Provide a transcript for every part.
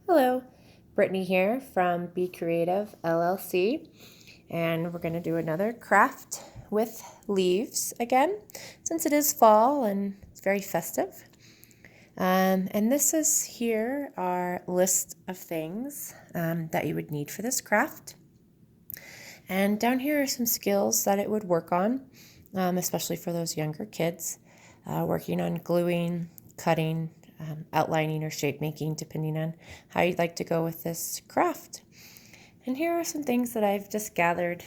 Hello, Brittany here from Be Creative LLC, and we're going to do another craft with leaves again, since it is fall and it's very festive. And this is here our list of things that you would need for this craft. And down here are some skills that it would work on, especially for those younger kids, working on gluing, cutting, outlining, or shape making, depending on how you'd like to go with this craft. And here are some things that I've just gathered.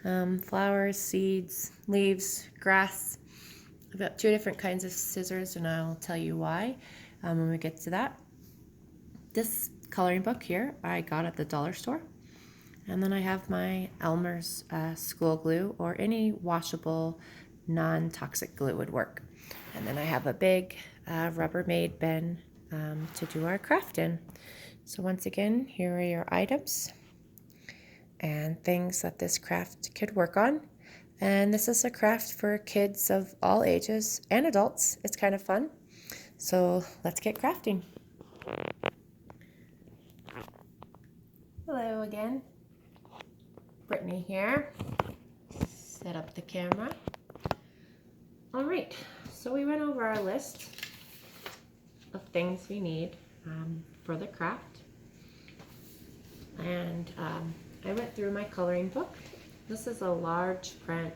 Flowers, seeds, leaves, grass. I've got two different kinds of scissors, and I'll tell you why when we get to that. This coloring book here I got at the dollar store. And then I have my Elmer's school glue, or any washable, non-toxic glue would work. And then I have a big Rubbermaid bin to do our craft in. So once again, here are your items and things that this craft could work on. And this is a craft for kids of all ages and adults. It's kind of fun. So let's get crafting. Hello again. Brittany here. Set up the camera. All right, so we went over our list of things we need for the craft. And I went through my coloring book. This is a large print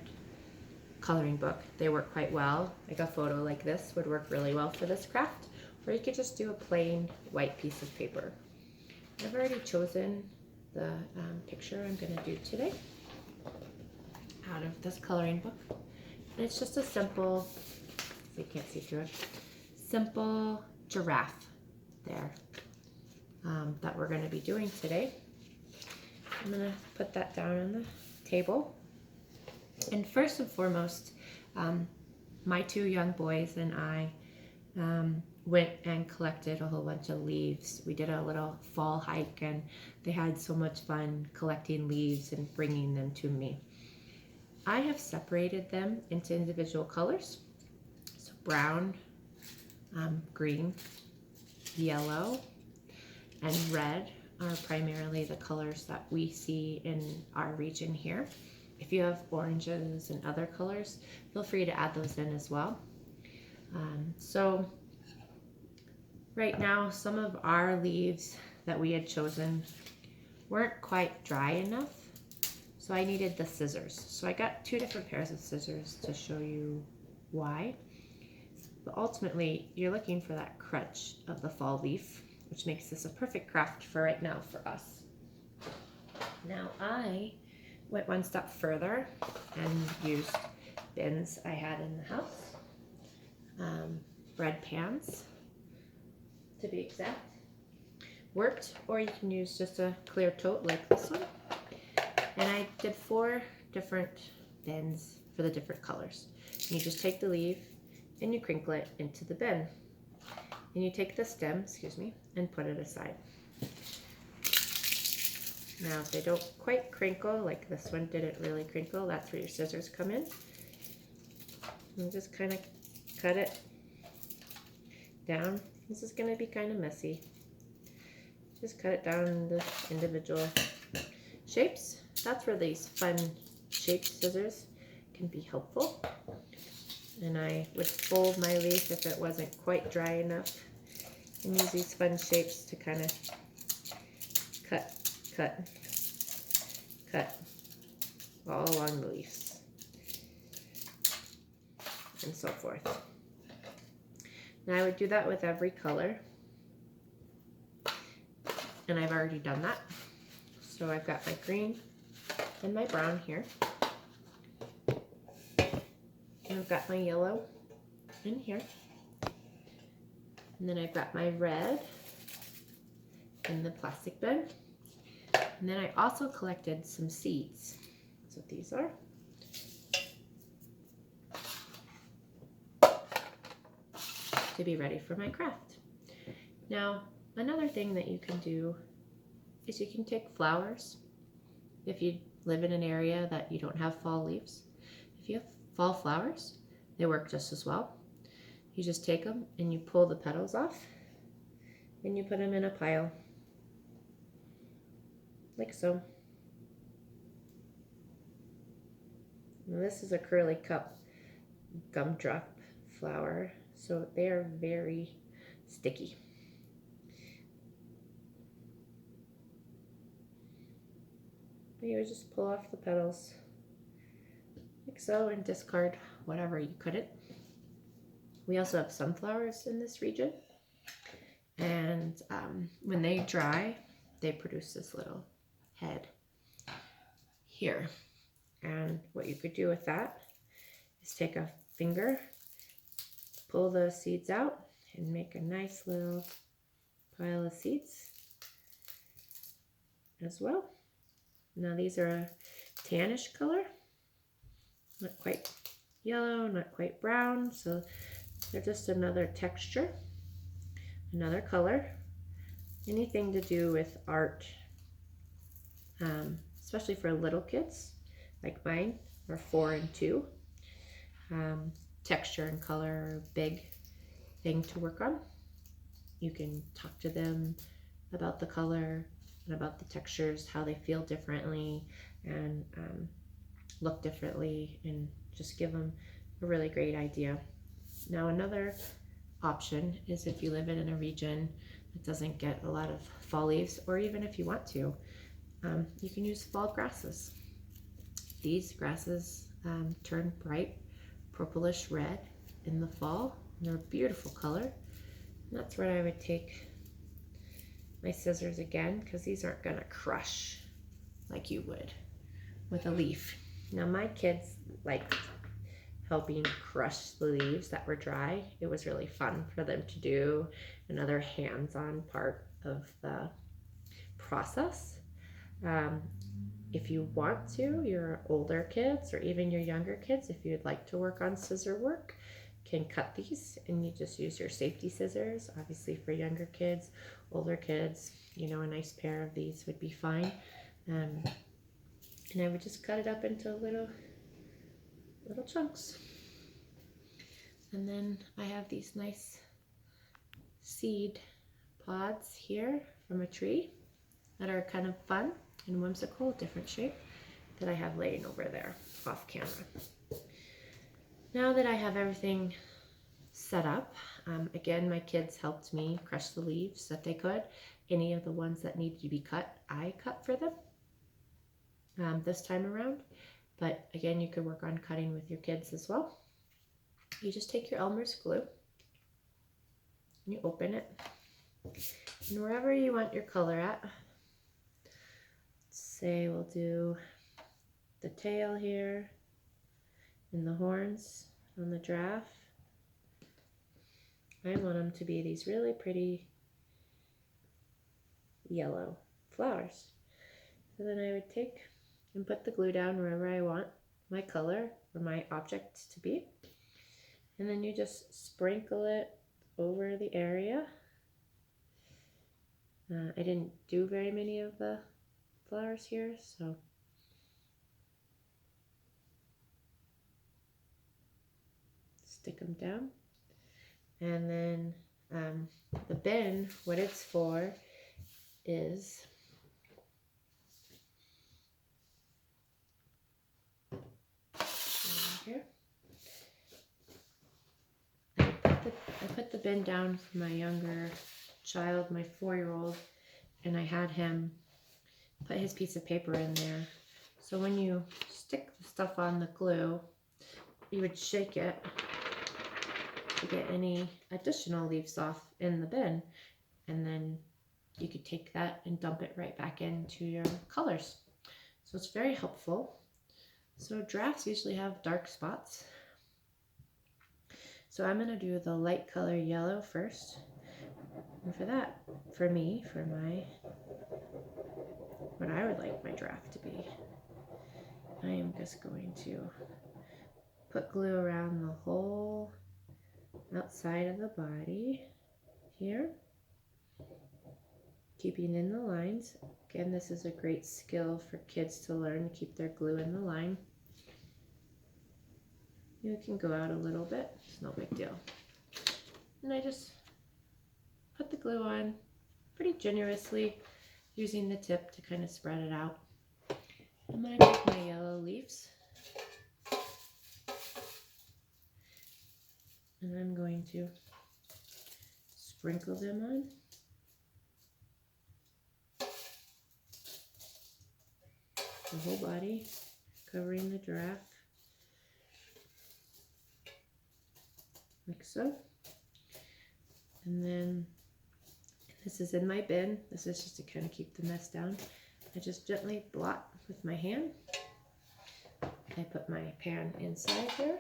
coloring book. They work quite well. Like a photo like this would work really well for this craft. Or you could just do a plain white piece of paper. I've already chosen the picture I'm going to do today out of this coloring book. And it's just a simple, so you can't see through it, simple giraffe there that we're going to be doing today. I'm going to put that down on the table. And first and foremost, my two young boys and I went and collected a whole bunch of leaves. We did a little fall hike, and they had so much fun collecting leaves and bringing them to me. I have separated them into individual colors. So brown, green, yellow, and red are primarily the colors that we see in our region here. If you have oranges and other colors, feel free to add those in as well. So right now, some of our leaves that we had chosen weren't quite dry enough, so I needed the scissors. So I got two different pairs of scissors to show you why. But ultimately, you're looking for that crunch of the fall leaf, which makes this a perfect craft for right now for us. Now I went one step further and used bins I had in the house, bread pans to be exact. Worked, or you can use just a clear tote like this one. And I did 4 different bins for the different colors. And you just take the leaf and you crinkle it into the bin. And you take the stem, and put it aside. Now if they don't quite crinkle, like this one didn't really crinkle, that's where your scissors come in. And just kind of cut it down. This is going to be kind of messy. Just cut it down into individual shapes. That's where these fun shaped scissors can be helpful. And I would fold my leaf if it wasn't quite dry enough, and use these fun shapes to kind of cut all along the leaves and so forth. Now I would do that with every color, and I've already done that. So I've got my green and my brown here, and I've got my yellow in here, and then I've got my red in the plastic bin, and then I also collected some seeds. That's what these are. To be ready for my craft. Now, another thing that you can do is you can take flowers. If you live in an area that you don't have fall leaves, if you have fall flowers, they work just as well. You just take them and you pull the petals off, and you put them in a pile, like so. Now this is a curly cup gumdrop flower, so they are very sticky. You would just pull off the petals like so and discard whatever you couldn't. We also have sunflowers in this region, and when they dry, they produce this little head here. And what you could do with that is take a finger, pull the seeds out, and make a nice little pile of seeds as well. Now these are a tannish color, not quite yellow, not quite brown, so they're just another texture, another color. Anything to do with art, especially for little kids like mine, are 4 and 2. Texture and color are a big thing to work on. You can talk to them about the color and about the textures, how they feel differently and look differently, and just give them a really great idea. Now another option is if you live in a region that doesn't get a lot of fall leaves, or even if you want to, you can use fall grasses. These grasses turn bright purplish red in the fall. They're a beautiful color. And that's where I would take my scissors again, because these aren't gonna crush like you would with a leaf. Now my kids liked helping crush the leaves that were dry. It was really fun for them to do, another hands-on part of the process. If you want to, your older kids or even your younger kids, if you'd like to work on scissor work, can cut these, and you just use your safety scissors. Obviously for younger kids, older kids, you know, a nice pair of these would be fine. And I would just cut it up into little chunks. And then I have these nice seed pods here from a tree that are kind of fun and whimsical, different shape, that I have laying over there off camera. Now that I have everything set up, again, my kids helped me crush the leaves that they could. Any of the ones that needed to be cut, I cut for them this time around. But again, you could work on cutting with your kids as well. You just take your Elmer's glue and you open it, and wherever you want your color at, say we'll do the tail here and the horns on the giraffe. I want them to be these really pretty yellow flowers. So then I would take and put the glue down wherever I want my color or my object to be. And then you just sprinkle it over the area. I didn't do very many of the flowers here, so stick them down. And then the bin, what it's for is here. I put the bin down for my younger child, my 4-year-old, and I had him put his piece of paper in there. So when you stick the stuff on the glue, you would shake it to get any additional leaves off in the bin, and then you could take that and dump it right back into your colors. So it's very helpful. So giraffes usually have dark spots. So I'm going to do the light color yellow first. And for that, for me, for what I would like my giraffe to be, I am just going to put glue around the whole outside of the body here, keeping in the lines. Again, this is a great skill for kids to learn, to keep their glue in the line. You can go out a little bit, it's no big deal. And I just put the glue on, pretty generously, using the tip to kind of spread it out. I'm going to take my yellow leaves and I'm going to sprinkle them on. The whole body, covering the giraffe, like so. And then this is in my bin. This is just to kind of keep the mess down. I just gently blot with my hand. I put my pan inside there.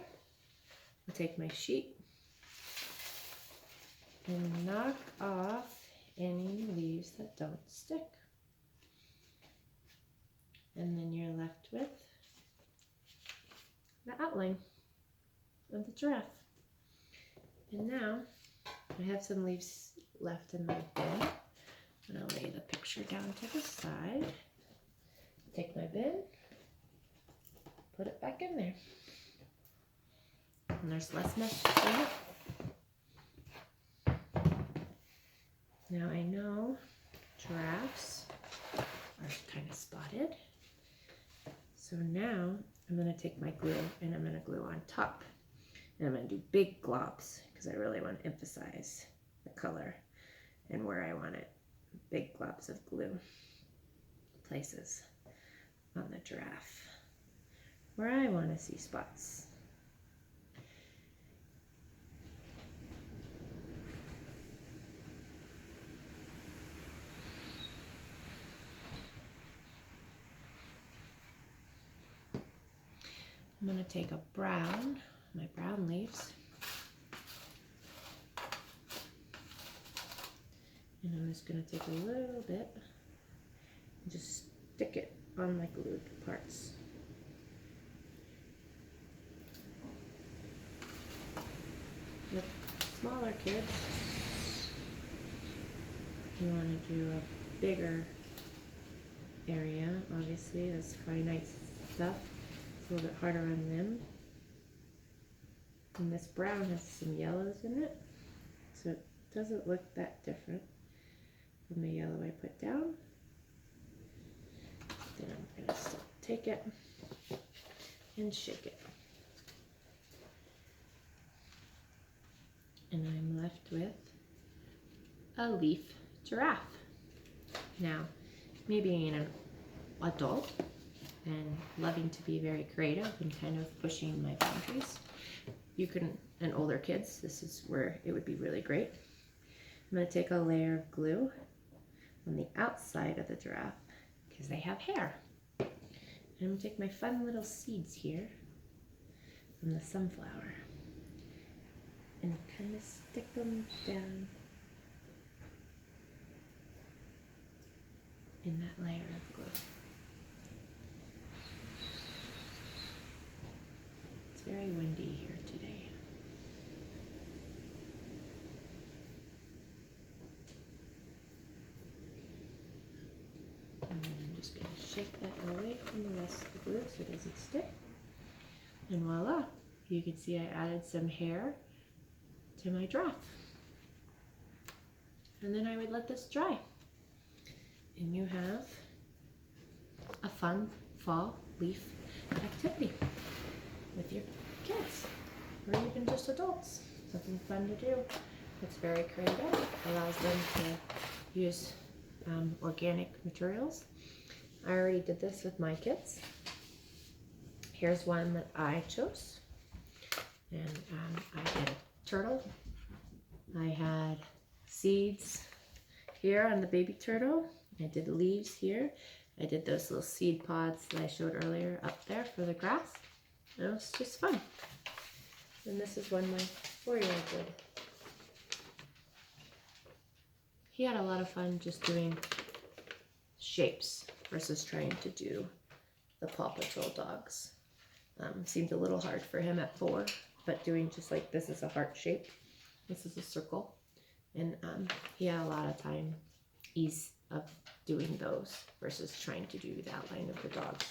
I take my sheet and knock off any leaves that don't stick. And then you're left with the outline of the giraffe. And now I have some leaves left in my bin. I'm going to lay the picture down to the side. Take my bin, put it back in there. And there's less mess to clean up. Now I know giraffes are kind of spotted. So now I'm going to take my glue and I'm going to glue on top. And I'm going to do big globs because I really want to emphasize the color and where I want it. Big globs of glue places on the giraffe where I want to see spots. I'm going to take a brown, my brown leaves, and I'm just going to take a little bit and just stick it on my glued parts. With smaller kids, you want to do a bigger area. Obviously, that's finite stuff. It's a little bit harder on them. And this brown has some yellows in it, so it doesn't look that different from the yellow I put down. Then I'm going to take it and shake it. And I'm left with a leaf giraffe. Now, me being an adult and loving to be very creative and kind of pushing my boundaries, you can, and older kids, this is where it would be really great. I'm going to take a layer of glue on the outside of the giraffe because they have hair. And I'm going to take my fun little seeds here from the sunflower and kind of stick them down in that layer of glue. It's very windy here today. And then I'm just going to shake that away from the rest of the glue so it doesn't stick. And voila, you can see I added some hair to my giraffe. And then I would let this dry. And you have a fun fall leaf activity with your kids or even just adults. Something fun to do. It's very creative. Allows them to use organic materials. I already did this with my kids. Here's one that I chose. And I did a turtle. I had seeds here on the baby turtle. I did leaves here. I did those little seed pods that I showed earlier up there for the grass. And it was just fun. And this is one my 4-year-old did. He had a lot of fun just doing shapes versus trying to do the Paw Patrol dogs. Seemed a little hard for him at 4, but doing just like this is a heart shape, this is a circle, and he had a lot of time, ease of doing those versus trying to do the outline of the dogs.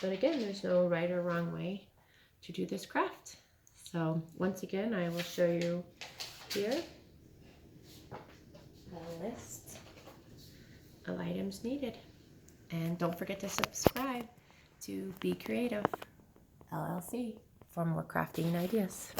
But again, there's no right or wrong way to do this craft. So once again, I will show you here. items needed. And don't forget to subscribe to Be Creative LLC for more crafting ideas.